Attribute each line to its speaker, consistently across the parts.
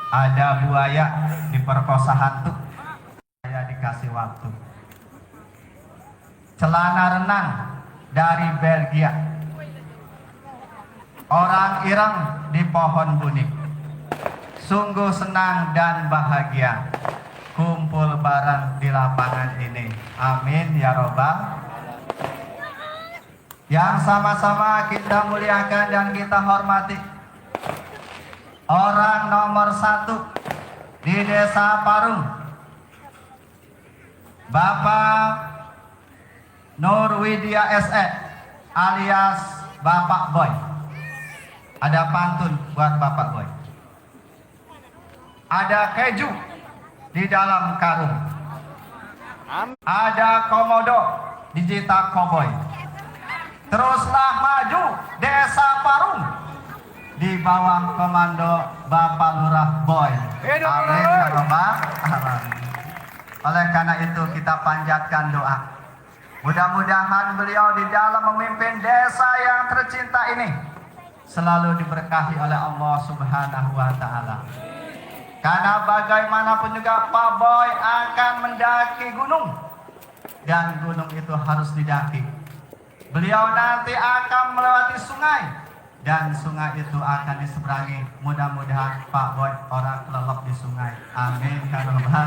Speaker 1: Ada buaya diperkosa hantu, saya dikasih waktu. Celana renang dari Belgia, orang Irang di pohon bunik. Sungguh senang dan bahagia kumpul bareng di lapangan ini. Amin ya robbal. Yang sama-sama kita muliakan dan kita hormati orang nomor 1 di Desa Parung, Bapak Nurwidya SE alias Bapak Boy. Ada pantun buat Bapak Boy. Ada keju di dalam karung. Ada komodo digital cowboy. Teruslah maju Desa Parung di bawah komando Bapak Lurah Boy. Amin ya Rabbal Alamin. Oleh karena itu kita panjatkan doa. Mudah-mudahan beliau di dalam memimpin desa yang tercinta ini selalu diberkahi oleh Allah Subhanahu wa Ta'ala. Karena bagaimanapun juga Pak Boy akan mendaki gunung, dan gunung itu harus didaki. Beliau nanti akan melewati sungai, dan sungai itu akan diseberangi. Mudah-mudahan Pak Boy orang kelelep di sungai. Amin ya Rabbal.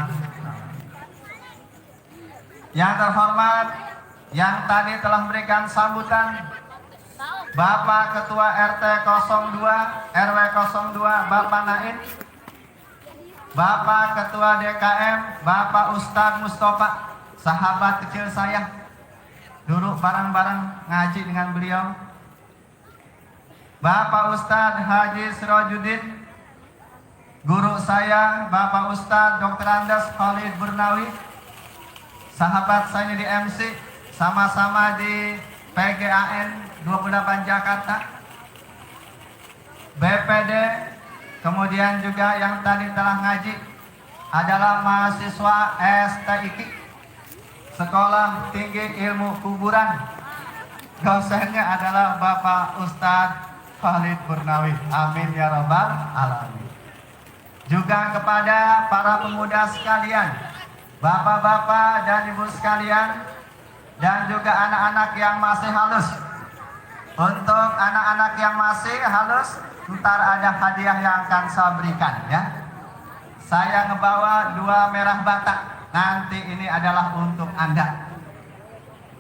Speaker 1: Yang terhormat, yang tadi telah memberikan sambutan, Bapak Ketua RT 02 RW 02 Bapak Naim, Bapak Ketua DKM Bapak Ustadz Mustafa, sahabat kecil saya, duduk bareng-bareng ngaji dengan beliau. Bapak Ustadz Haji Sirajuddin, guru saya Bapak Ustadz Dr. Andes Khalid Burnawi, sahabat saya di MC, sama-sama di PGAN 28 Jakarta, BPD, kemudian juga yang tadi telah ngaji adalah mahasiswa STIK, Sekolah Tinggi Ilmu Kuburan. Dosennya adalah Bapak Ustadz Khalid Burnawi. Amin ya Rabbal Alamin. Juga kepada para pemuda sekalian, bapak-bapak dan ibu sekalian, dan juga anak-anak yang masih halus. Untuk anak-anak yang masih halus, ntar ada hadiah yang akan saya berikan ya. Saya ngebawa 2 merah batak. Nanti ini adalah untuk Anda.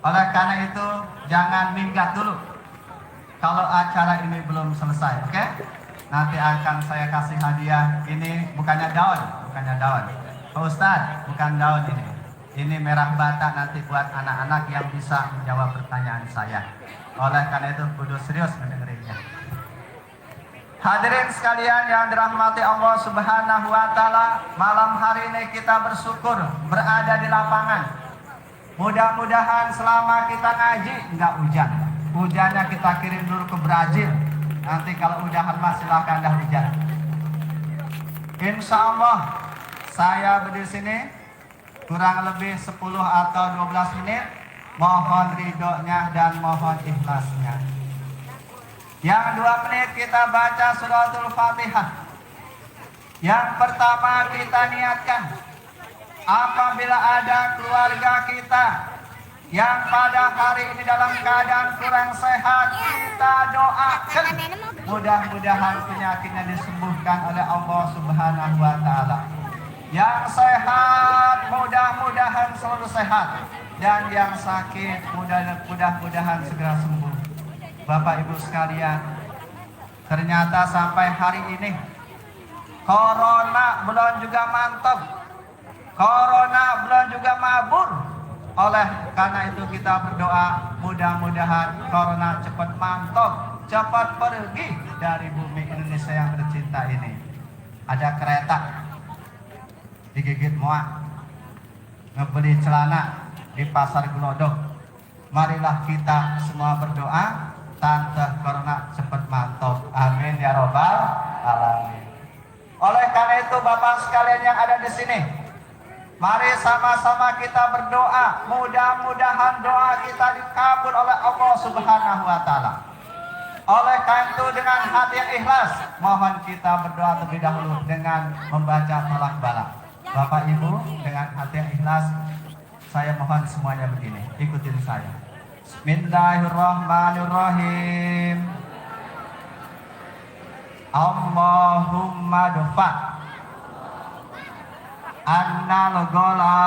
Speaker 1: Oleh karena itu jangan minggat dulu kalau acara ini belum selesai, oke? Nanti akan saya kasih hadiah. Ini bukannya daun, bukannya daun. Pak Ustadz, bukan daun ini. Ini merah batak nanti buat anak-anak yang bisa menjawab pertanyaan saya. Oleh karena itu kudu serius mendengerinya. Hadirin sekalian yang dirahmati Allah Subhanahu wa Ta'ala, malam hari ini kita bersyukur berada di lapangan. Mudah-mudahan selama kita ngaji nggak hujan. Hujannya kita kirim dulu ke Brazil. Nanti kalau udahan mas silahkan dah hujan. Insya Allah saya berdiri sini kurang lebih 10 atau 12 menit. Mohon ridhonya dan mohon ikhlasnya. Yang 2 menit kita baca suratul Fatihah. Yang pertama kita niatkan, apabila ada keluarga kita yang pada hari ini dalam keadaan kurang sehat, kita doakan mudah-mudahan penyakitnya disembuhkan oleh Allah Subhanahu wa Ta'ala. Yang sehat mudah-mudahan selalu sehat, dan yang sakit mudah-mudahan segera sembuh. Bapak Ibu sekalian, ternyata sampai hari ini corona belum juga mantap, corona belum juga mabur. Oleh karena itu kita berdoa mudah-mudahan corona cepat mantap, cepat pergi dari bumi Indonesia yang tercinta ini. Ada kereta digigit muak, ngebeli celana di pasar gelodok. Marilah kita semua berdoa tante corona cepat mantap. Amin ya Rabbal Alamin. Oleh karena itu Bapak sekalian yang ada di sini, mari sama-sama kita berdoa. Mudah-mudahan doa kita dikabul oleh Allah Subhanahu wa Ta'ala. Oleh karena itu dengan hati yang ikhlas, mohon kita berdoa terlebih dahulu dengan membaca falak balak. Bapak Ibu, dengan hati yang ikhlas, saya mohon semuanya begini, ikutin saya. Bismillahirrahmanirrahim. Allahumma dufa annal gola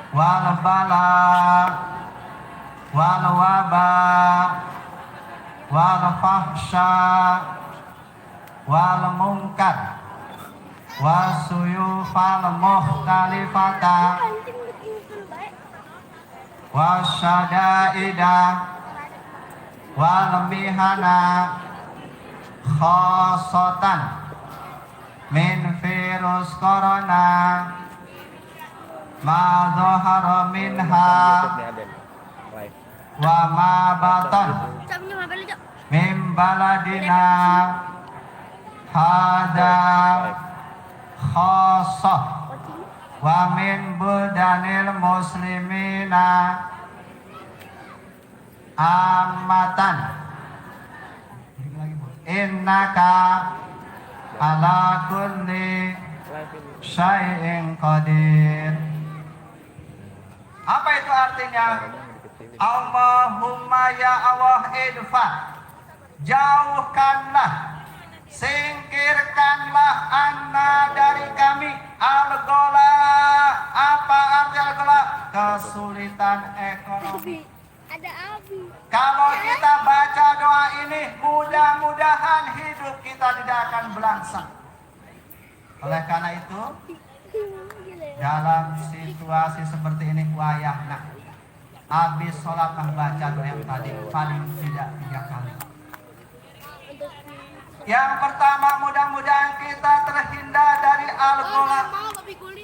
Speaker 1: wal bala wal waba wal fahsya wal munkar wasuyufal muhtalifata wasyadaida wal mihana khosatan min virus corona ma dhahara minha wa ma batan min baladina hada khosoh wa min budanil muslimina amatan innaka ala kulli syai'in qadir. Apa itu artinya? Allahumma ya Allah idfa, jauhkanlah, singkirkanlah anna dari kami al-ghala. Apa arti al-ghala? Kesulitan ekonomi. Ada Abi. Kalau kita baca doa ini, mudah-mudahan hidup kita tidak akan belangsang. Oleh karena itu, dalam situasi seperti ini, wayahna habis sholat membaca doa yang tadi paling tidak 3 kali. Yang pertama, mudah-mudahan kita terhindar dari al-ghala.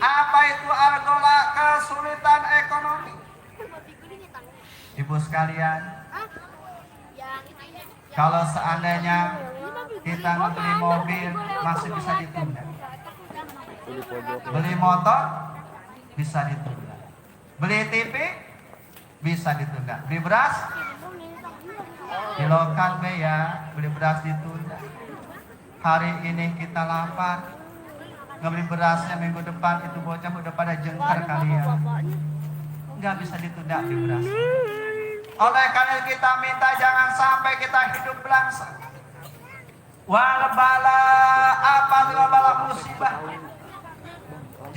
Speaker 1: Apa itu al-ghala? Kesulitan ekonomi. Ibu sekalian, kalau seandainya kita membeli mobil masih bisa ditunda, beli motor bisa ditunda, beli TV bisa ditunda, beli beras di lokan ya, beli beras ditunda. Hari ini kita lapar, ngebeli berasnya minggu depan, itu bocah udah pada jengkar kalian, nggak bisa ditunda beli beras. Oleh karena kita minta jangan sampai kita hidup belangsang. Wal bala, apa itu bala? Musibah.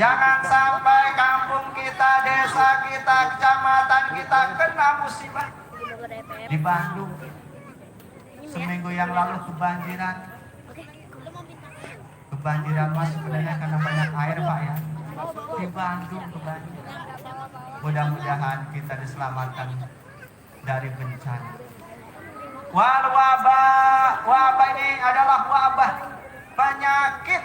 Speaker 1: Jangan sampai kampung kita, desa kita, kecamatan kita kena musibah. Di Bandung seminggu yang lalu kebanjiran. Kebanjiran mas sebenarnya karena banyak air Pak ya. Di Bandung kebanjiran. Mudah-mudahan kita diselamatkan dari bencana. Wal wabah, wabah ini adalah wabah, penyakit.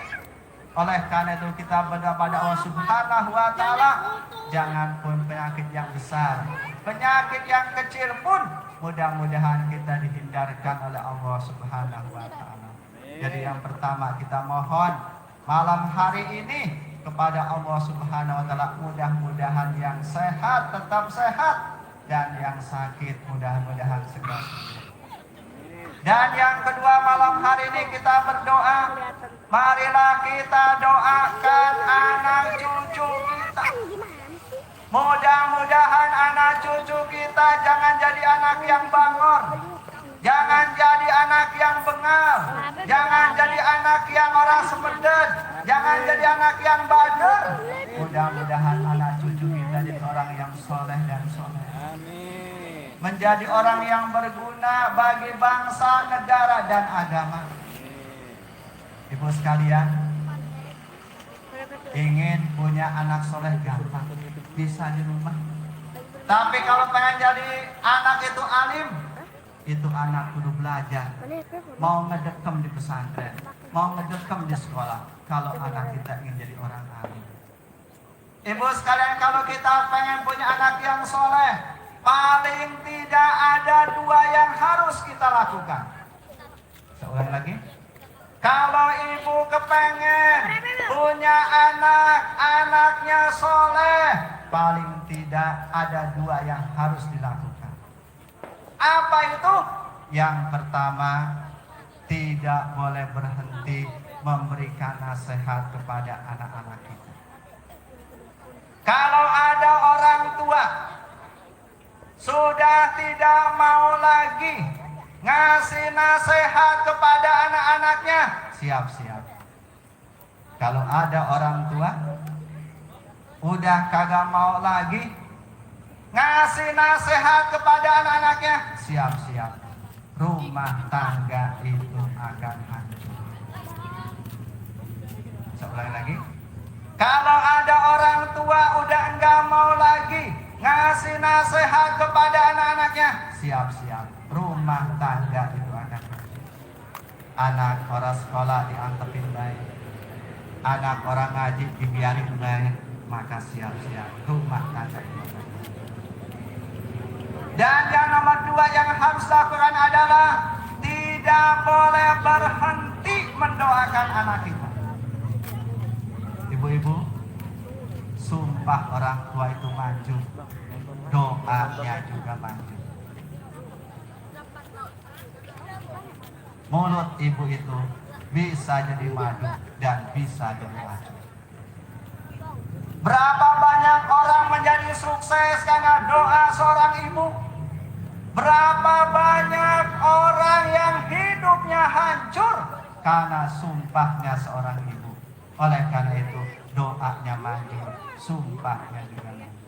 Speaker 1: Oleh karena itu kita berdoa pada Allah Subhanahu wa Ta'ala, jangan pun penyakit yang besar, penyakit yang kecil pun mudah-mudahan kita dihindarkan oleh Allah Subhanahu wa Ta'ala. Jadi yang pertama kita mohon malam hari ini kepada Allah Subhanahu wa Ta'ala, mudah-mudahan yang sehat tetap sehat, dan yang sakit mudah-mudahan segera sembuh. Dan yang kedua, malam hari ini kita berdoa, marilah kita doakan anak cucu kita. Mudah-mudahan anak cucu kita jangan jadi anak yang bangor, jangan jadi anak yang bengal, jangan jadi anak yang orang semeden, jangan jadi anak yang bader. Mudah-mudahan anak cucu kita jadi orang yang soleh dan soleh, menjadi orang yang berguna bagi bangsa, negara, dan agama. Ibu sekalian, ingin punya anak soleh gampang, bisa di rumah. Tapi kalau pengen jadi anak itu alim, itu anak kudu belajar. Mau ngedekem di pesantren, mau ngedekem di sekolah. Kalau anak kita ingin jadi orang alim. Ibu sekalian, kalau kita pengen punya anak yang soleh, paling tidak ada 2 yang harus kita lakukan. Saya ulang lagi. Kalau ibu kepengen punya anak, anaknya soleh, paling tidak ada 2 yang harus dilakukan. Apa itu? Yang pertama, tidak boleh berhenti memberikan nasihat kepada anak-anak kita. Kalau ada orang tua sudah tidak mau lagi ngasih nasihat kepada anak-anaknya, siap-siap. Kalau ada orang tua udah kagak mau lagi ngasih nasihat kepada anak-anaknya, siap-siap. Rumah tangga itu akan hancur. Saya ulangi lagi. Kalau ada orang tua udah enggak mau lagi ngasih nasihat kepada anak-anaknya, siap-siap. Rumah tangga itu akan hancur. Anak orang sekolah diantepin baik, anak orang ngaji dibiarin baik, maka siap-siap rumah tangga itu akan hancur. Dan yang nomor dua yang harus lakukan adalah tidak boleh berhenti mendoakan anak kita. Ibu-ibu, sumpah orang tua itu maju, doanya juga maju. Mulut ibu itu bisa jadi madu dan bisa jadi maju. Berapa banyak orang menjadi sukses karena doa seorang ibu? Berapa banyak orang yang hidupnya hancur karena sumpahnya seorang ibu? Oleh karena itu doanya maju, sumpahnya juga maju.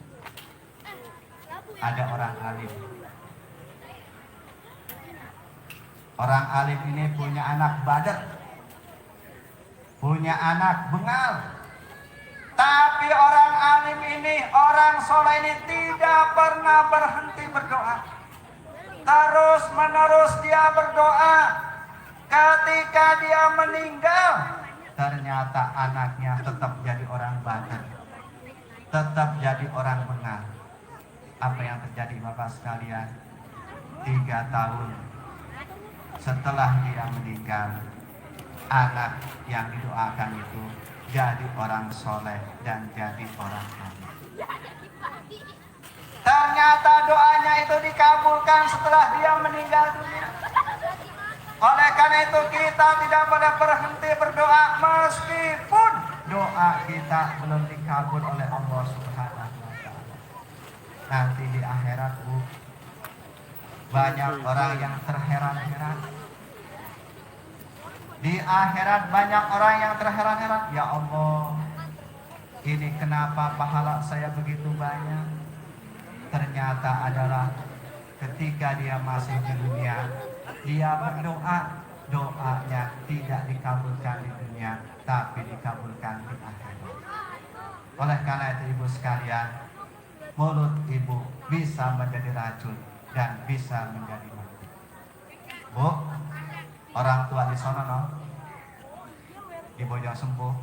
Speaker 1: Ada orang alim. Orang alim ini punya anak badar, punya anak bengal. Tapi orang alim ini, orang soleh ini tidak pernah berhenti berdoa. Terus menerus dia berdoa. Ketika dia meninggal, ternyata anaknya tetap jadi orang badar, tetap jadi orang bengal. Apa yang terjadi Bapak sekalian? 3 tahun setelah dia meninggal, anak yang didoakan itu jadi orang soleh dan jadi orang alim. Ternyata doanya itu dikabulkan setelah dia meninggal dunia. Oleh karena itu kita tidak boleh berhenti berdoa meskipun doa kita belum dikabul oleh Allah Subhanahu wa Ta'ala. Nanti di akhirat, Bu, banyak orang yang terheran-heran. Di akhirat banyak orang yang terheran-heran. Ya Allah, ini kenapa pahala saya begitu banyak? Ternyata adalah ketika dia masih di dunia, dia berdoa, doanya tidak dikabulkan di dunia, tapi dikabulkan di akhirat. Oleh karena itu ibu sekalian, mulut ibu bisa menjadi racun dan bisa menjadi mati. Bu, orang tua di sana, no? Di Bojong Sempuh,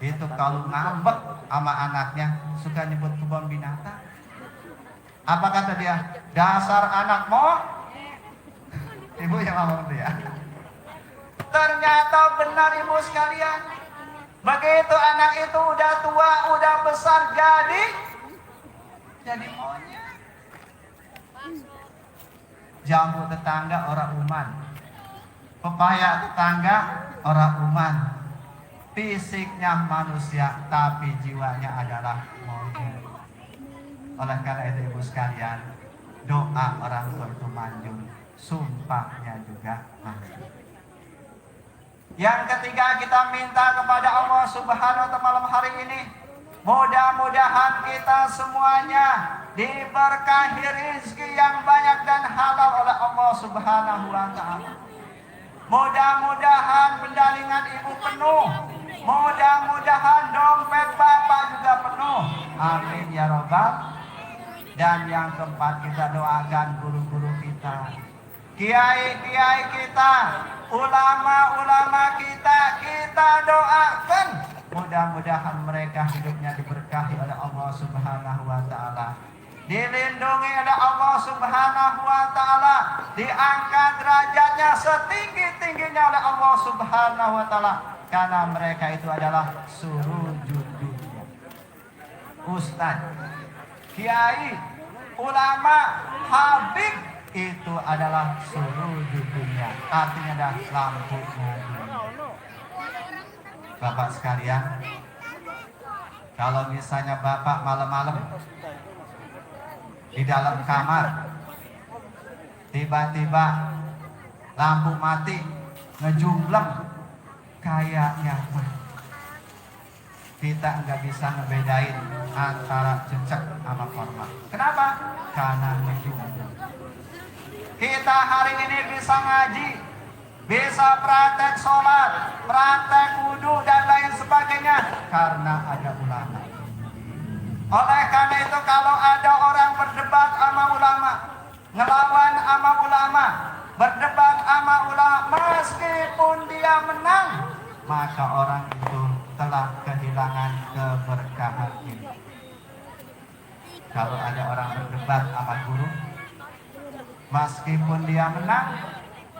Speaker 1: itu kalau ngambek sama anaknya suka nyebut kebun binatang. Apa kata dia? Dasar anak mo. Ibu yang ngomong itu ya. Ternyata benar ibu sekalian. Begitu anak itu udah tua, udah besar, jadi monyet. Jambu tetangga orang uman, pepaya tetangga orang uman. Fisiknya manusia, tapi jiwanya adalah monyet. Oleh karena itu ibu sekalian, doa orang tua itu manjur, sumpahnya juga manjur. Yang ketiga, kita minta kepada Allah Subhanahu wa Ta'ala malam hari ini, mudah-mudahan kita semuanya diberkahi rezeki yang banyak dan halal oleh Allah Subhanahu wa Ta'ala. Mudah-mudahan pendalingan ibu penuh, mudah-mudahan dompet bapak juga penuh. Amin ya robbal. Dan yang keempat, kita doakan guru-guru kita, kiai-kiai kita, ulama-ulama kita doakan. Mudah-mudahan mereka hidupnya diberkahi oleh Allah Subhanahu wa Ta'ala, dilindungi oleh Allah Subhanahu wa Ta'ala, diangkat derajatnya setinggi-tingginya oleh Allah Subhanahu wa Ta'ala, karena mereka itu adalah surujud dunia. Ustaz, kiai, ulama, habib, itu adalah seluruh dunia, artinya adalah lampunya dunia. Bapak sekalian, kalau misalnya Bapak malam-malam di dalam kamar tiba-tiba lampu mati ngejumbleng, kayaknya kita nggak bisa ngebedain antara cecek sama korma. Kenapa? Karena ngejumbleng. Kita hari ini bisa ngaji, bisa praktek sholat, praktek wudhu dan lain sebagainya karena ada ulama. Oleh karena itu kalau ada orang berdebat sama ulama, ngelawan sama ulama, berdebat sama ulama, meskipun dia menang, maka orang itu telah kehilangan keberkahan ini. Kalau ada orang berdebat sama guru, meskipun dia menang,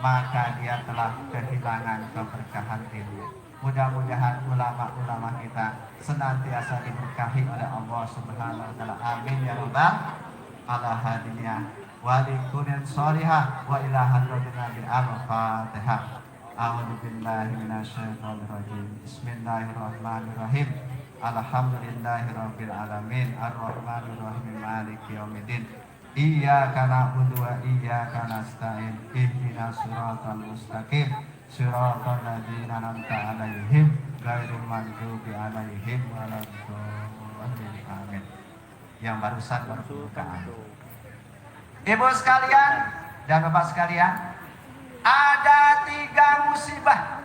Speaker 1: maka dia telah kehilangan keberkahan ini. Mudah-mudahan ulama-ulama kita senantiasa diberkahi oleh Allah Subhanahu wa taala. Amin ya rabbal alamin. Wa likunin sholihah wa ila hadratina bil al-fatihah. A'udzu billahi minasyaitonir rajim. Bismillahirrahmanirrahim. Alhamdulillahirabbil alamin. Arrahmanir rahim. Maliki yaumiddin. Iyyaka na'budu wa iyyaka nasta'in. Ihdinas siratal mustaqim. Siratal ladzina an'amta 'alaihim ghairil maghdubi 'alaihim waladdallin. Amin. Yang barusan baru pembukaan. Ibu sekalian dan Bapak sekalian, ada 3 musibah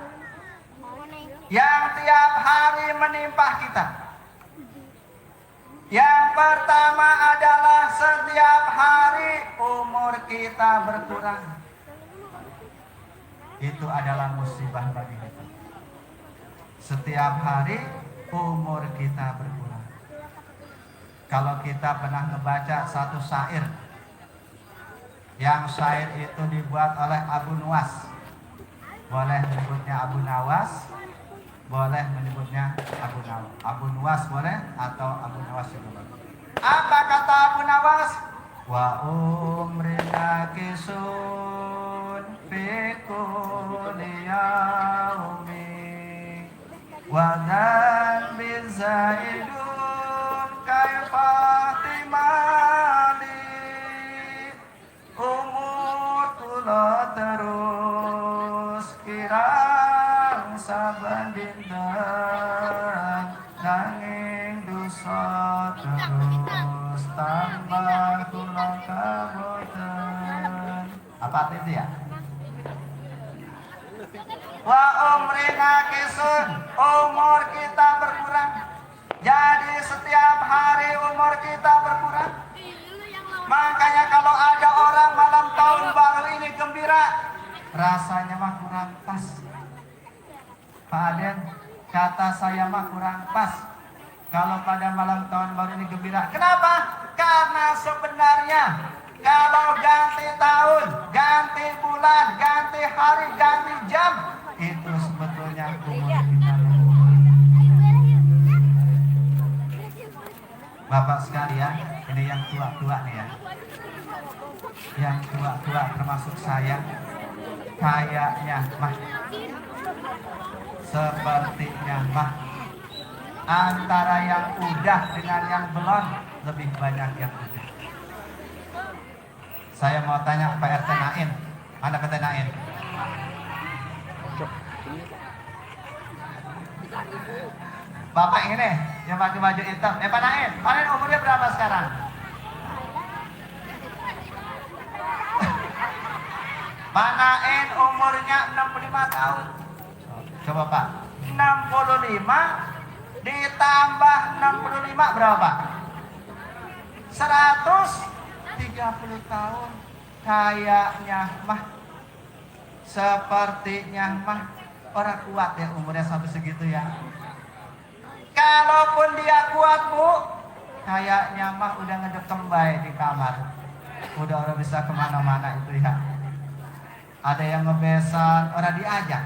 Speaker 1: yang tiap hari menimpa kita. Yang pertama adalah setiap hari umur kita berkurang. Itu adalah musibah bagi kita. Setiap hari umur kita berkurang. Kalau kita pernah membaca satu syair, yang syair itu dibuat oleh Abu Nuwas, boleh menyebutnya Abu Nawas, boleh menyebutnya Abu Nuwas boleh, atau Abu Nawas juga boleh. Apa kata Abu Nawas? Wa umrina kisun fi kulli yaumi wa dzanbi zaidun kaifa timali. Umur kula terus kirang saben dinten, nanging dosa terus tambah kula kaboten. Apa artinya ya? Wa umrina kisun, umur kita berkurang. Jadi setiap hari umur kita berkurang. Makanya kalau ada orang malam tahun baru ini gembira, rasanya mah kurang pas. Pak Aden, kata saya mah kurang pas kalau pada malam tahun baru ini gembira. Kenapa? Karena sebenarnya kalau ganti tahun, ganti bulan, ganti hari, ganti jam, itu sebetulnya umur kita. Bapak sekalian, ini yang tua-tua nih ya. Yang tua-tua termasuk saya, kayaknya mah, sepertinya mah, antara yang udah dengan yang belum lebih banyak yang udah. Saya mau tanya Pak RT Nain, mana kata Nain? Bapak ini yang pakai baju hitam, Pak Nain, Pak Nain umurnya berapa sekarang? Pak Nain umurnya 65 tahun. Coba Pak, 65 ditambah 65 berapa? 130 tahun. Kayaknya mah, sepertinya mah orang kuat ya umurnya sampai segitu ya. Kalaupun dia kuat Bu, kayaknya mah udah ngedekem baik di kamar. Udah bisa kemana-mana itu ya. Ada yang ngebesan, orang diajak.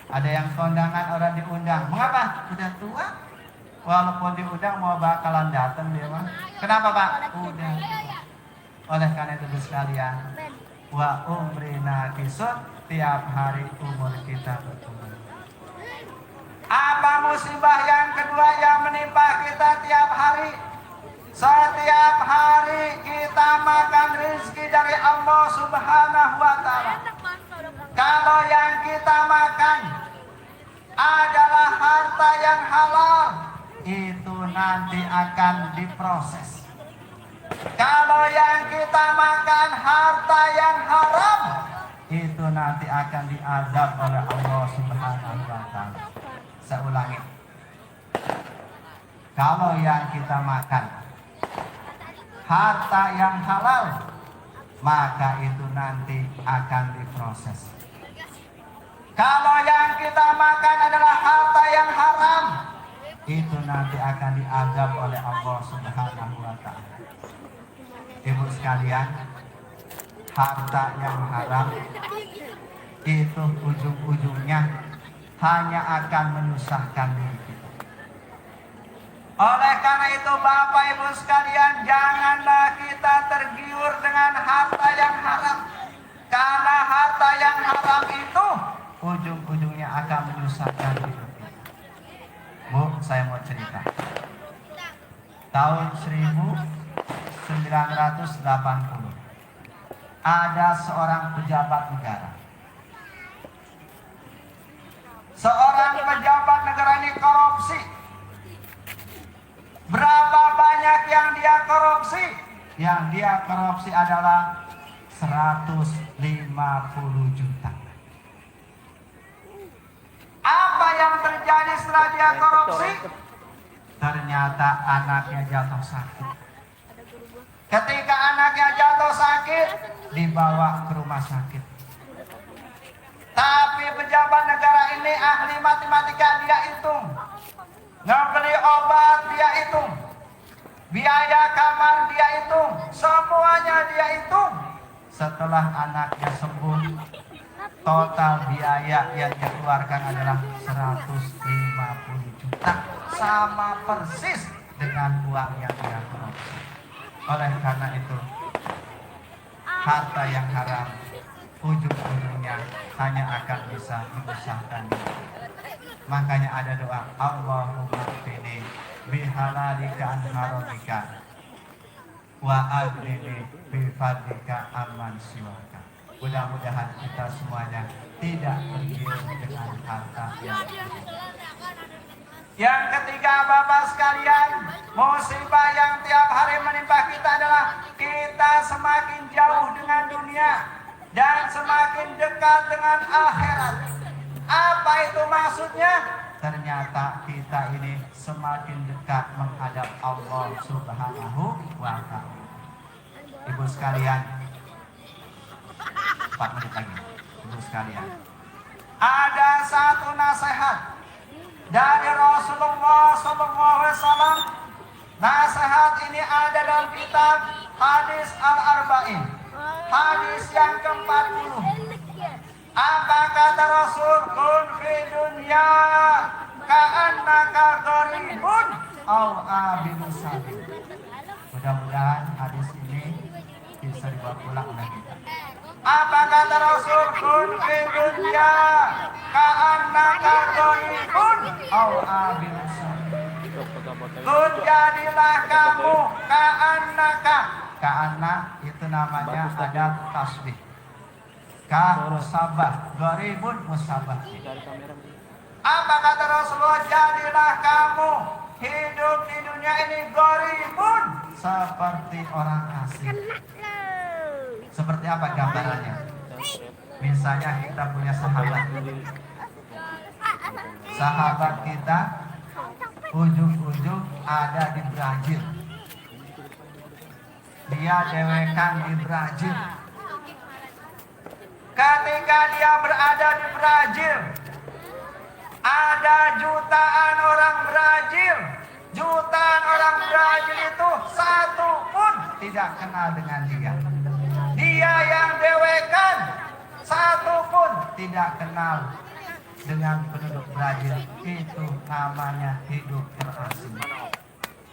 Speaker 1: Ada yang kondangan, orang diundang. Mengapa? Udah tua. Walaupun diundang mau bakalan datang dia mah. Kenapa Pak? Udah tua. Oleh karena itu sekalian, wa umrina kisut, tiap hari umur kita bertumbuh. Apa musibah yang kedua yang menimpa kita tiap hari? Setiap hari kita makan rezeki dari Allah Subhanahu wa Ta'ala. Kalau yang kita makan adalah harta yang halal, itu nanti akan diproses. Kalau yang kita makan harta yang haram, itu nanti akan diazab oleh Allah Subhanahu wa Ta'ala. Saya ulangi. Kalau yang kita makan harta yang halal, maka itu nanti akan diproses. Kalau yang kita makan adalah harta yang haram, itu nanti akan diazab oleh Allah Subhanahu wa Ta'ala. Ibu sekalian, harta yang haram itu ujung-ujungnya hanya akan menyusahkan diri kita. Oleh karena itu Bapak Ibu sekalian, janganlah kita tergiur dengan harta yang haram. Karena harta yang haram itu ujung-ujungnya akan menyusahkan hidup kita. Bu, saya mau cerita. Tahun 1980 ada seorang pejabat negara. Seorang pejabat negara ini korupsi. Berapa banyak yang dia korupsi? Yang dia korupsi adalah 150 juta. Apa yang terjadi setelah dia korupsi? Ternyata anaknya jatuh sakit. Ketika anaknya jatuh sakit, dibawa ke rumah sakit. Tapi pejabat negara ini ahli matematika, dia hitung. Ngebeli obat dia hitung. Biaya kamar dia hitung. Semuanya dia hitung. Setelah anaknya sembuh, total biaya yang dikeluarkan adalah 150 juta. Sama persis dengan uang yang dia korupsi. Oleh karena itu, harta yang haram ujung-ujungnya hanya akan bisa menyusahkan. Makanya ada doa, Allahumma qini bihalalika an haramika wa aghnini bifadlika amman siwaka. Mudah-mudahan kita semuanya tidak tergiur dengan harta yang ketiga, Bapak sekalian, musibah yang tiap hari menimpa kita adalah kita semakin jauh dengan dunia dan semakin dekat dengan akhirat. Apa itu maksudnya? Ternyata kita ini semakin dekat menghadap Allah Subhanahu wa Ta'ala. Ibu sekalian, 4 menit lagi. Ibu sekalian, ada satu nasihat dari Rasulullah SAW. Nasihat ini ada dalam kitab Hadis Al-Arba'in, hadis yang ke-40. Apa kata Rasul? Kun fi dunya ka'annaka gharibun aw abidu sabil. Mudah-mudahan hadis ini bisa dibawa pulang oleh kita. Apa kata Rasul? Kun fi dunya ka'annaka gharibun aw abidu sabil. Kun jadilah kamu ka'annaka. Ka'anna itu namanya ada tasbih. Ka musabah, gharibun musabah. Apa kata Rasulullah? Jadilah kamu hidup di dunia ini gharibun, seperti orang asing. Seperti apa gambarannya? Misalnya kita punya sahabat. Sahabat kita ujung-ujung ada di Brazil. Dia dewekan di Brazil. Ketika dia berada di Brazil, ada jutaan orang Brazil. Jutaan orang Brazil itu satu pun tidak kenal dengan dia. Dia yang dewekan, satu pun tidak kenal dengan penduduk Brazil. Itu namanya hidup terasing.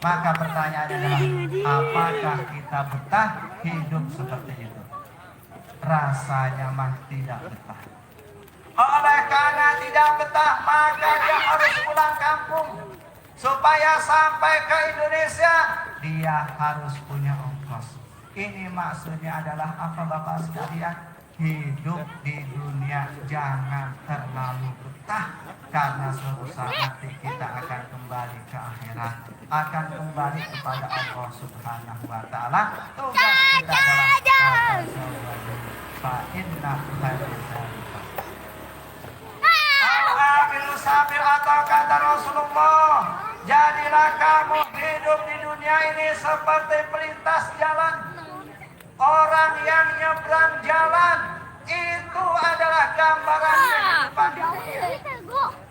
Speaker 1: Maka pertanyaannya adalah, apakah kita betah hidup seperti itu? Rasanya mah tidak betah. Oleh karena tidak betah, maka dia harus pulang kampung. Supaya sampai ke Indonesia, dia harus punya ongkos. Ini maksudnya adalah apa Bapak sekalian? Hidup di dunia jangan terlalu betah, karena suatu saat nanti kita akan kembali ke akhirat, akan kembali kepada Allah Subhanahu wa Ta'ala. Tugas kita adalah fa inna sambil atau kata Rasulullah, jadilah kamu hidup di dunia ini seperti pelintas jalan. Orang yang nyebrang jalan itu adalah gambaran kehidupan dunia.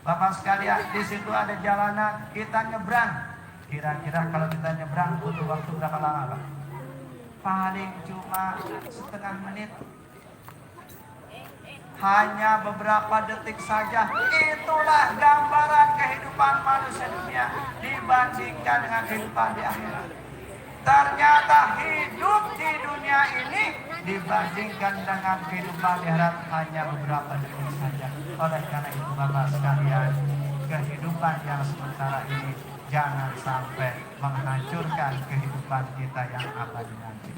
Speaker 1: Bapak sekalian, di situ ada jalanan, kita nyebrang. Kira-kira kalau kita nyebrang butuh waktu berapa lama, Pak? Paling cuma setengah menit. Hanya beberapa detik saja. Itulah gambaran kehidupan manusia dunia dibandingkan dengan kehidupan di akhirat. Ternyata hidup di dunia ini dibandingkan dengan kehidupan di akhirat hanya beberapa detik saja. Oleh karena itu Bapak sekalian, kehidupan yang sementara ini jangan sampai menghancurkan kehidupan kita yang abadi nanti.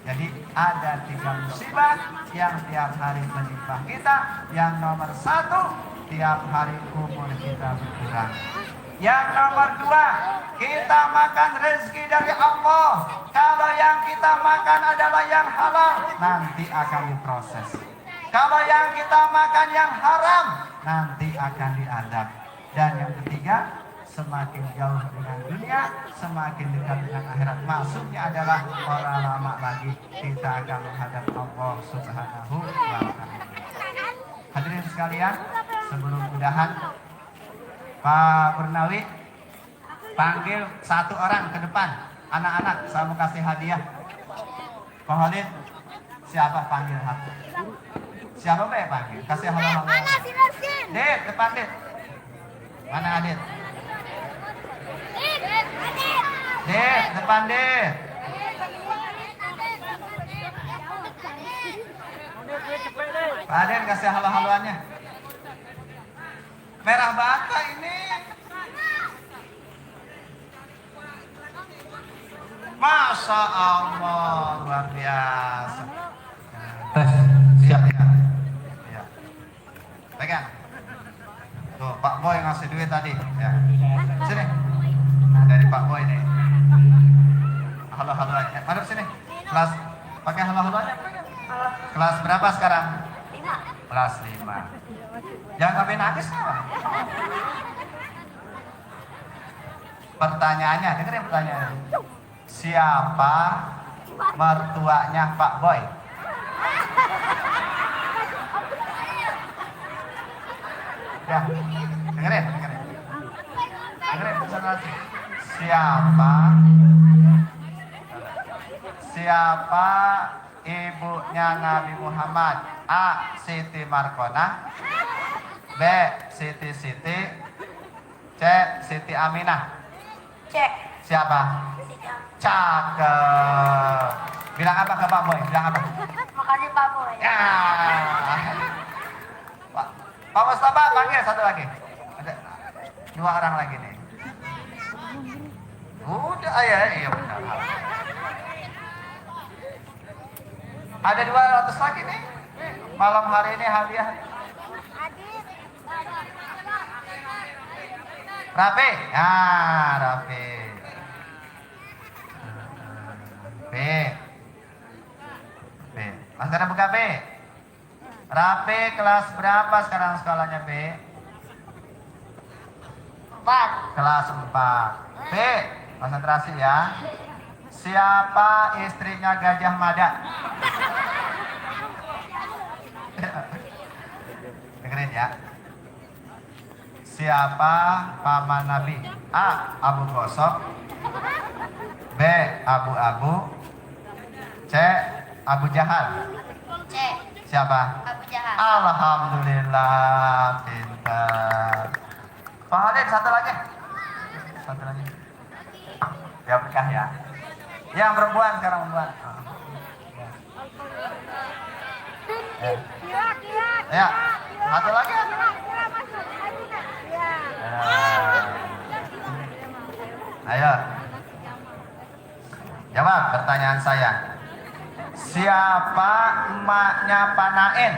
Speaker 1: Jadi ada 3 musibah yang tiap hari menimpa kita. Yang nomor 1, tiap hari umur kita berkurang. Yang nomor 2, kita makan rezeki dari Allah. Kalau yang kita makan adalah yang halal, nanti akan diproses. Kalau yang kita makan yang haram, nanti akan diadab. Dan yang ketiga, semakin jauh dengan dunia, semakin dekat dengan akhirat. Maksudnya adalah orang lama lagi kita akan menghadap Allah Subhanahu wa Ta'ala. Hadirin sekalian, sebelum udahan, Pak Purnawi panggil 1 orang ke depan. Anak-anak, saya mau kasih hadiah. Pak Halid, siapa panggil hati? Siapa yang panggil? Kasih halo-halo. Dit, depan Dit. Mana Adit? Dit, depan Dit. Pak Adit kasih halo-haloannya. Merah bata ini. Masya Allah, luar biasa. Siap ya? Ya. Pegang. Tuh, Pak Boy ngasih duit tadi. Ya. Sini. Dari Pak Boy nih. Halo-halo aja. Mari sini. Kelas pakai halo-halo aja. Kelas berapa sekarang? 5. Kelas 5. Jangan sampai nangis ya. Pertanyaannya, dengerin pertanyaannya. Siapa mertuanya Pak Boy? Ya, dengerin. Dengerin konsentrasi. Siapa ibunya Nabi Muhammad? A. Siti Markonah, B. Siti, C. Siti Aminah.
Speaker 2: C.
Speaker 1: Siapa? Cakep. Bilang apa ke Pak Boy? Bilang apa?
Speaker 2: Makasih Pak Boy.
Speaker 1: Ya. Pak Mustafa panggil 1 lagi. Ada 2 orang lagi nih. Udah, iya benar. Ada 200 lagi nih. Malam hari ini hadiah. Rapi. Ah, Rapi. B. Maskara buka B. Rapi kelas berapa sekarang sekolahnya B?
Speaker 2: 4.
Speaker 1: Kelas 4. B. Konsentrasi ya. Siapa istrinya Gajah Mada? Dengerin ya. Siapa paman Nabi? A. Abu Gosok, B. Abu-Abu, C. Abu Jahal.
Speaker 2: C.
Speaker 1: Siapa?
Speaker 2: Abu Jahal.
Speaker 1: Alhamdulillah, pintar. Pak Halid, 1 lagi. Dia berkah ya. Yang perempuan sekarang perempuan. Ya, satu lagi. Ayo. Jawab pertanyaan saya. Siapa emaknya Pak Nain?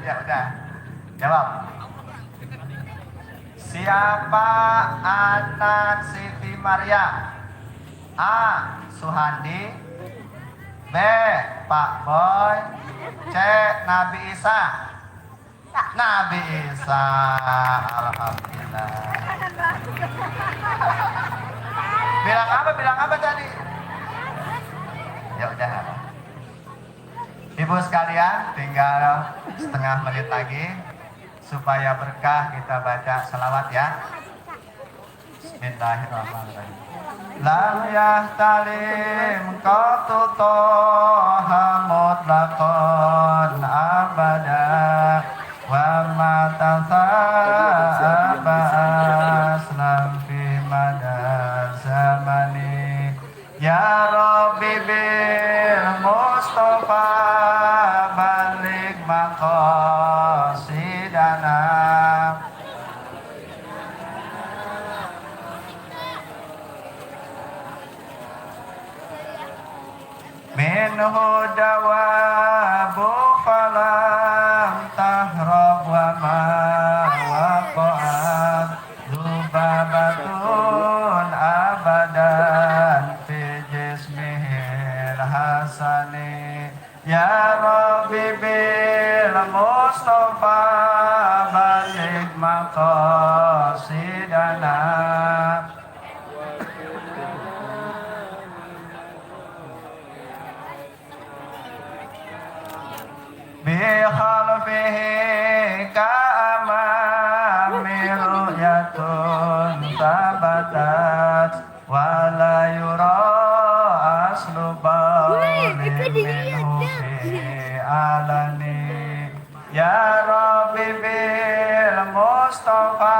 Speaker 1: Ya udah. Jawab. Siapa anak Siti Maria? A. Suhandi, B. Pak Boy, C. Nabi Isa. Nabi Isa. Alhamdulillah. Bilang apa tadi? Ya udah. Ibu sekalian, tinggal setengah menit lagi supaya berkah kita baca selawat ya. Bismillahirrahmanirrahim. Lam yahtalim qatu toha mutlaqan abada wa ma tasaba aslam fi mada zamani ya Rabbi bil Mustafa balik maqasidana minhu dawabu falam tahrab wa ma waqa'at lubabatun abadan fi jismihil hasani ya Rabbi bil Mustafa balik maqasidana bikhalfihi ka'amami ru'yatun tabatat wa la yura aslu bawlin minhu fi alani ya Rabbi bil Mustafa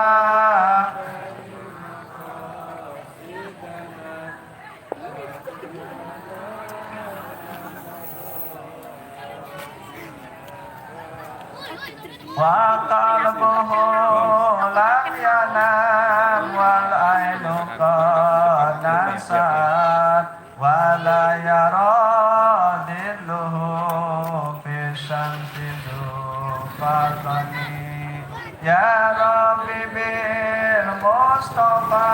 Speaker 1: wa qalbuhu lam yanam wal ainu qad nasat wa la yara dilluhu fi syamsi dufatani ya Rabbi bil Mustafa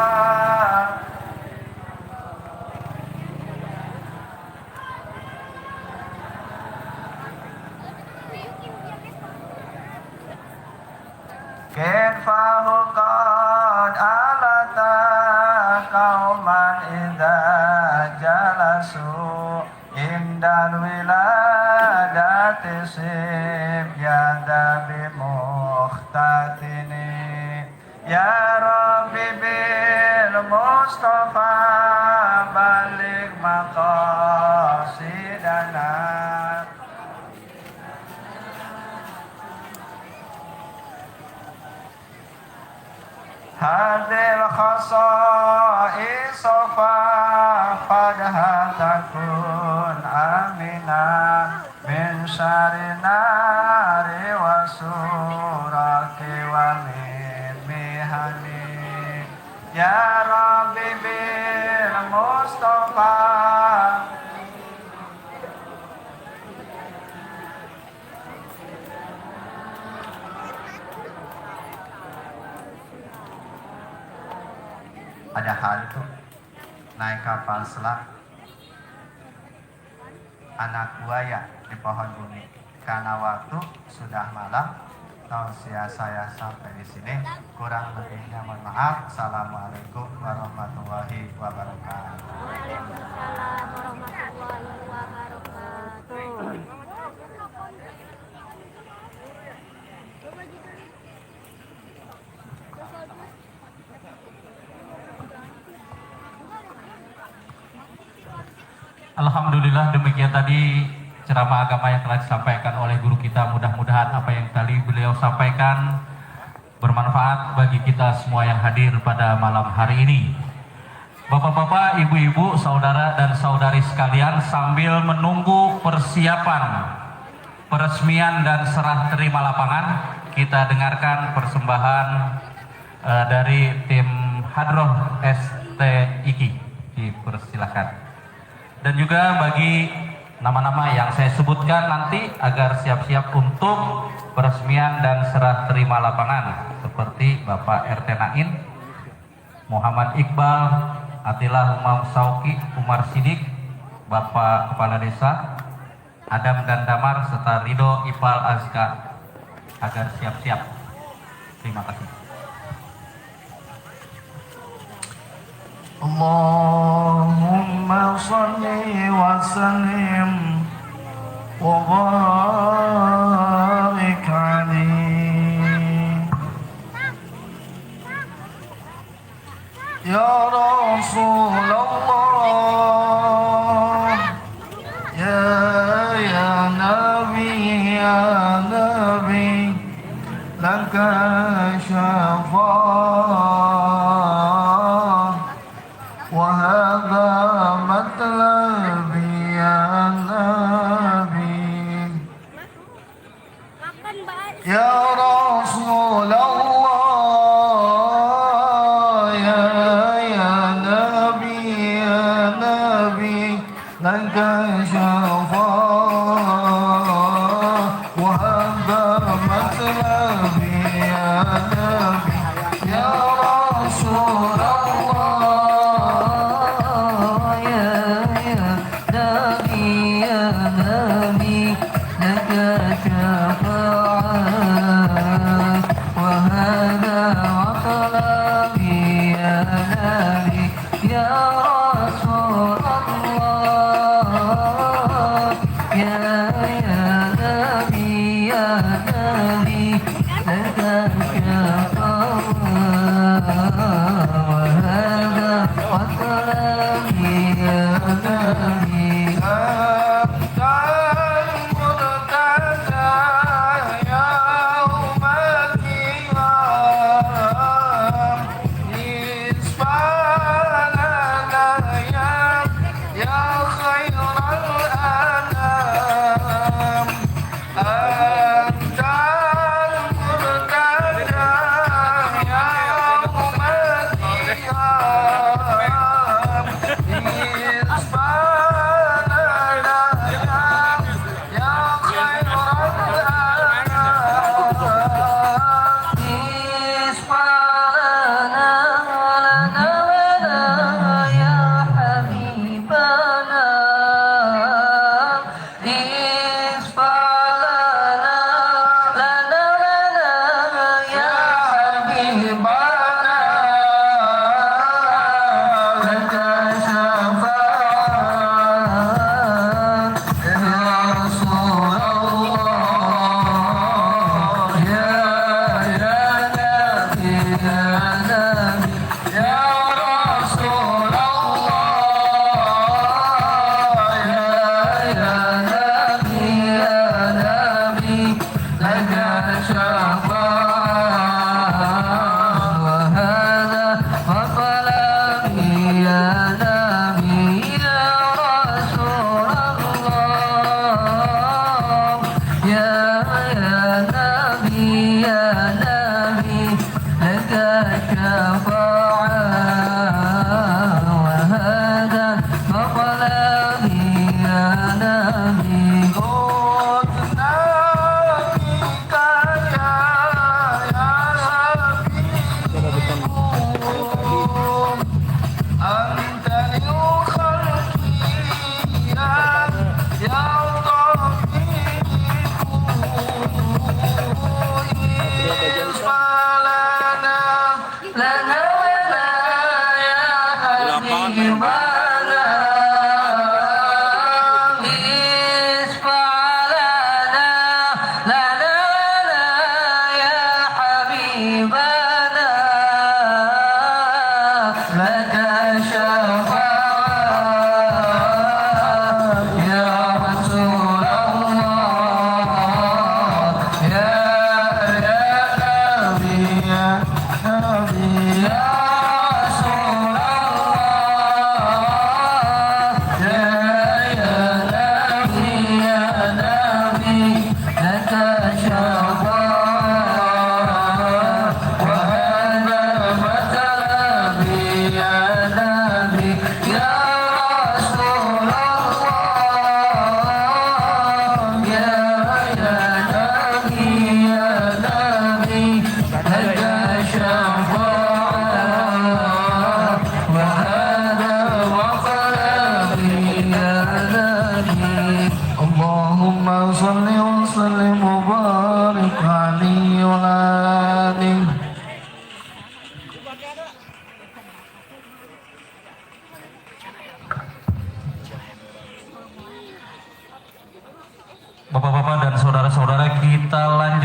Speaker 1: Kefahu qad alata qauman idza jalasu indal wiladati sib yada bi mukhtatini ya Rabbi bil Mustafa balik maqasidana hadil khasa'is fa'fadha takun amina min syari nari wa suraki wa min mihani ya Rabbi bil Mustafa ada hal itu naik kapal selam anak buaya di pohon bumi karena waktu sudah malam tausiah saya sampai di sini kurang lebihnya mohon maaf. Assalamualaikum warahmatullahi wabarakatuh.
Speaker 2: Waalaikumsalam warahmatullahi wabarakatuh.
Speaker 3: Alhamdulillah, demikian tadi ceramah agama yang telah disampaikan oleh guru kita. Mudah-mudahan apa yang tadi beliau sampaikan bermanfaat rahmat bagi kita semua yang hadir pada malam hari ini. Bapak-bapak, ibu-ibu, saudara dan saudari sekalian, sambil menunggu persiapan peresmian dan serah terima lapangan, kita dengarkan persembahan dari tim Hadroh STIKI. Dipersilakan. Dan juga bagi nama-nama yang saya sebutkan nanti agar siap-siap untuk peresmian dan serah terima lapangan, seperti Bapak RT Nain, Muhammad Iqbal, Atilah Umam Sauki, Umar Sidik, Bapak Kepala Desa Adam dan Damar, serta Ridho Ipal Azka, agar siap-siap. Terima kasih.
Speaker 4: Allahumma salli wa sallim wa barik alaihi ya Rasulullah, ya Nabi, laka syafa'ah وهذا مطلبي يا نبي يا رسول الله يا نبي لك شفاعة وهذا مطلبي يا نبي يا رسول الله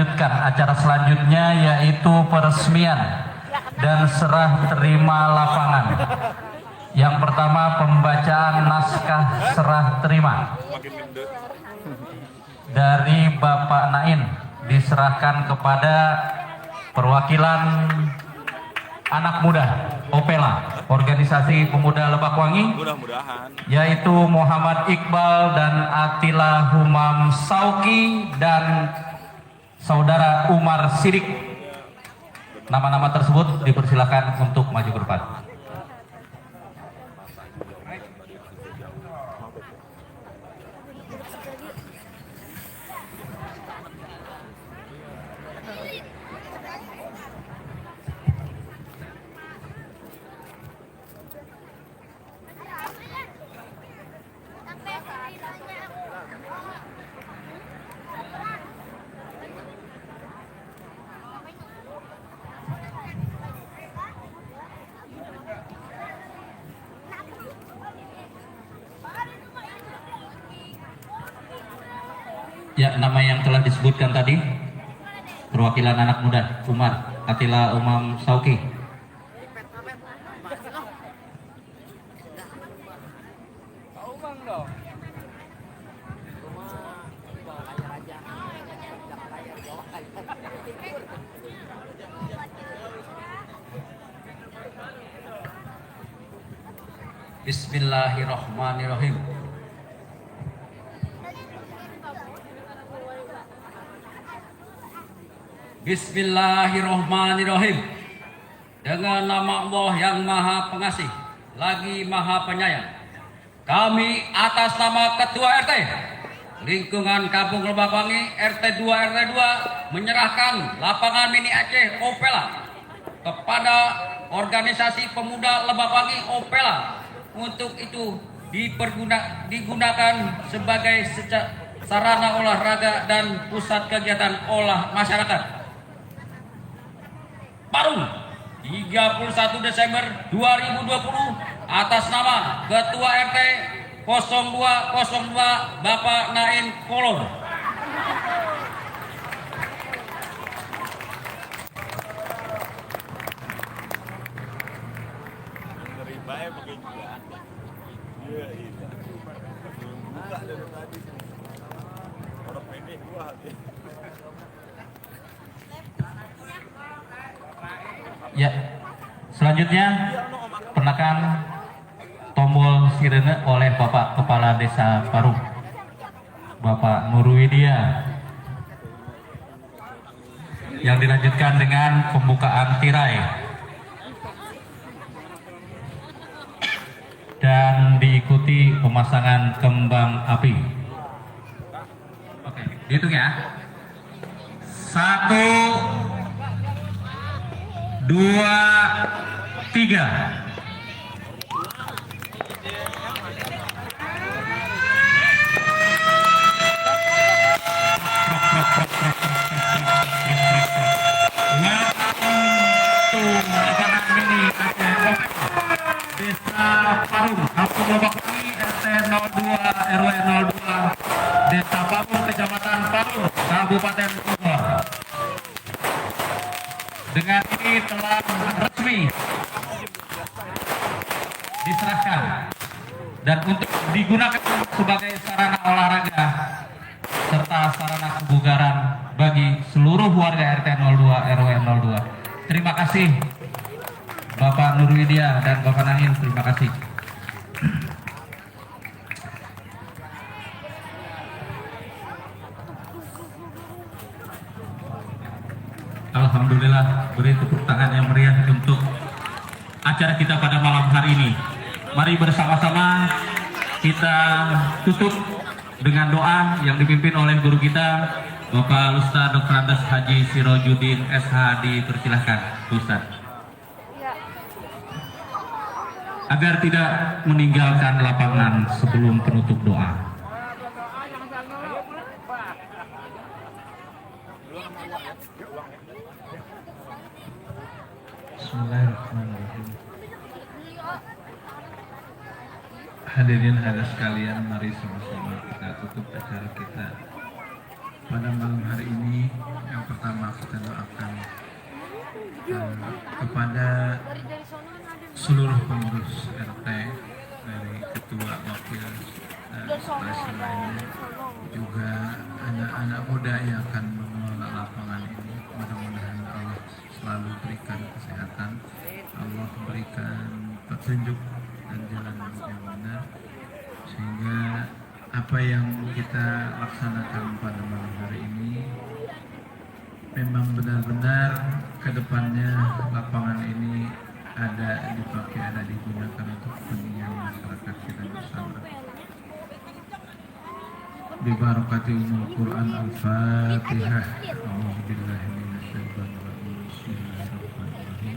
Speaker 3: dilanjutkan acara selanjutnya, yaitu peresmian dan serah terima lapangan. Yang pertama, pembacaan naskah serah terima dari Bapak Nain diserahkan kepada perwakilan anak muda Opela, Organisasi Pemuda Lebakwangi, yaitu Muhammad Iqbal dan Atila Humam Sauki dan Saudara Umar Sidik. Nama-nama tersebut dipersilakan untuk maju ke depan. Ya, nama yang telah disebutkan tadi, perwakilan anak muda Umar Atila Umam Sauki. Bismillahirrahmanirrahim. Bismillahirrahmanirrahim. Dengan nama Allah yang Maha Pengasih lagi Maha Penyayang, kami atas nama Ketua RT Lingkungan Kampung Lebakwangi RT 2 RT 2 menyerahkan lapangan mini Aceh Opela kepada Organisasi Pemuda Lebakwangi Opela. Untuk itu digunakan sebagai sarana olahraga dan pusat kegiatan olah masyarakat. Parung 31 Desember 2020 atas nama Ketua RT 0202 Bapak Nain Kolor. Ya, selanjutnya penekan tombol sirene oleh Bapak Kepala Desa Parung, Bapak Nurwidia, yang dilanjutkan dengan pembukaan tirai dan diikuti pemasangan kembang api. Oke, dihitung ya. 1, 2, 3. Desa Parung, Kampung Lebakwangi, RT 02 RW 02, Desa Parung, Kecamatan Parung, Kabupaten Bogor. Dengan ini telah resmi diserahkan dan untuk digunakan sebagai sarana olahraga serta sarana kebugaran bagi seluruh warga RT 02 RW 02. Terima kasih Bapak Nurwidia dan Bapak Nain, terima kasih. Alhamdulillah, beri tepuk tangan yang meriah untuk acara kita pada malam hari ini. Mari bersama-sama kita tutup dengan doa yang dipimpin oleh guru kita Bapak Ustaz Dr. Andes Haji Sirojudin SH. Dipersilahkan Ustaz, agar tidak meninggalkan lapangan sebelum penutup doa.
Speaker 4: Bismillahirrahmanirrahim. Hadirin hadirat sekalian, mari sama-sama kita tutup acara kita pada malam hari ini. Yang pertama kepada seluruh pengurus RT dari ketua, wakil, dan sekretaris lainnya, juga anak-anak muda yang akan mengelola lapangan ini. Mudah-mudahan Allah selalu berikan kesehatan, Allah berikan petunjuk dan jalan yang benar, sehingga apa yang kita laksanakan pada malam hari ini memang benar-benar ke depannya lapangan ini dipakai, digunakan untuk kepentingan masyarakat kita bersama. Bi barakati umul Quran Al-Fatihah. A'udzubillahi minasyaitonir rajim. Bismillahirrahmanirrahim.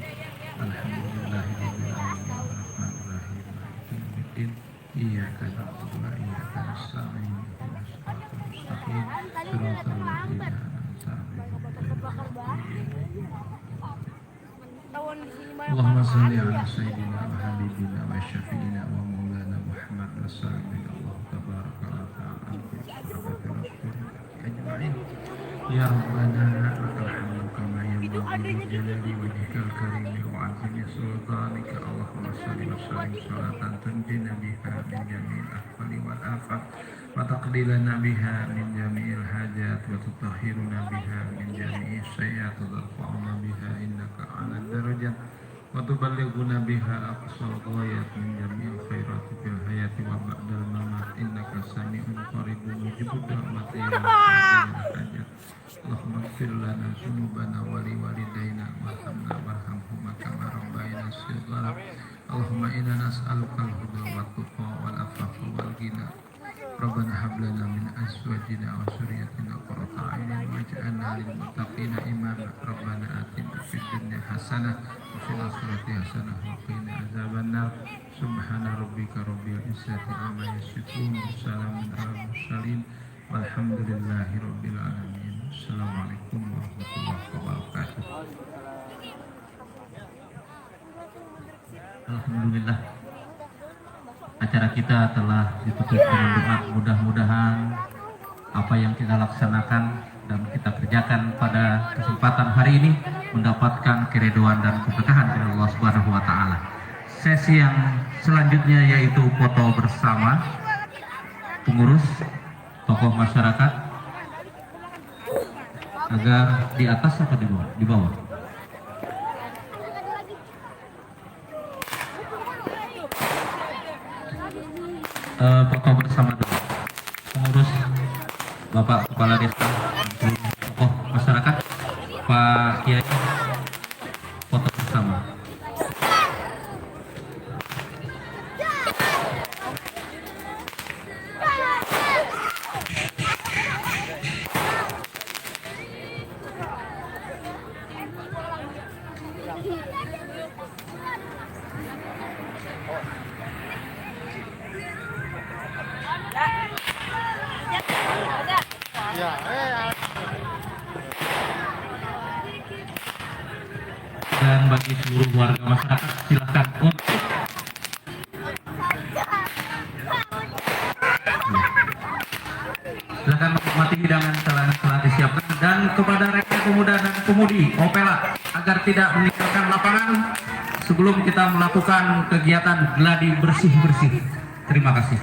Speaker 4: Alhamdulillahirabbil alamin arrahmanir rahim maliki yaumiddin. Iyyaka na'budu wa iyyaka nasta'in. Ihdinas siratal mustaqim. Shiratal ladzina an'amta 'alaihim ghairil maghdubi 'alaihim. Allahumma shalli ala sayyidina wa habibina wa syafi'ina wa maulana Muhammad wa sallim. Allah tabaraka wa ta'ala fi sahabati rasulillah ajma'in. Ya Rabbana lakal hamdu kama yanbaghi li jalali wajhikal karim wa 'azimi sultanika. Allahumma shalli wa sallim salatan tunjina biha min jami'il ahwali wal afat wa taqdi lana biha min jami'il hajat wa tutahhiruna biha min jami'is sayyi'at wa tarfa'una biha innaka 'alal darajat wa tuballighuna biha aqsal ghayat min jami'il khairati fil hayati wa ba'dal mamat innaka sami'un qaribun mujibud da'wati ya hajat. Allahumma ighfir lana dzunubana wa li walidayna warhamna warhamhuma kama rabbayana shighara. Allahumma inna nas'aluka al-huda wa tuqa wal afafa wal ghina. Rabbana hab lana min azwajina wa dhurriyyatina qurrata a'yunin waj'alna lil muttaqina imama. Rabbana atina fid dunya hasanah wa fil akhirati hasanah wa qina adzabannar. Subhana rabbika rabbil izzati amma yasifun. Salamun alal mursalin walhamdulillahi rabbil alamin. Assalamualaikum warahmatullahi wabarakatuh.
Speaker 3: Alhamdulillah, acara kita telah ditutup dengan doa. Mudah-mudahan apa yang kita laksanakan dan kita kerjakan pada kesempatan hari ini mendapatkan keridhaan dan keberkahan dari Allah Subhanahu wa taala. Sesi yang selanjutnya yaitu foto bersama pengurus, tokoh masyarakat, agar di atas atau di bawah? Di bawah. Foto bersama dulu. Pengurus, Bapak Kepala Desa, tokoh masyarakat, Pak Kiai, foto bersama. Dan bagi seluruh warga masyarakat silakan untuk menikmati hidangan telah disiapkan. Dan kepada rekan pemuda dan pemudi Opela agar tidak meninggalkan lapangan sebelum kita melakukan kegiatan gladi bersih-bersih. Terima kasih.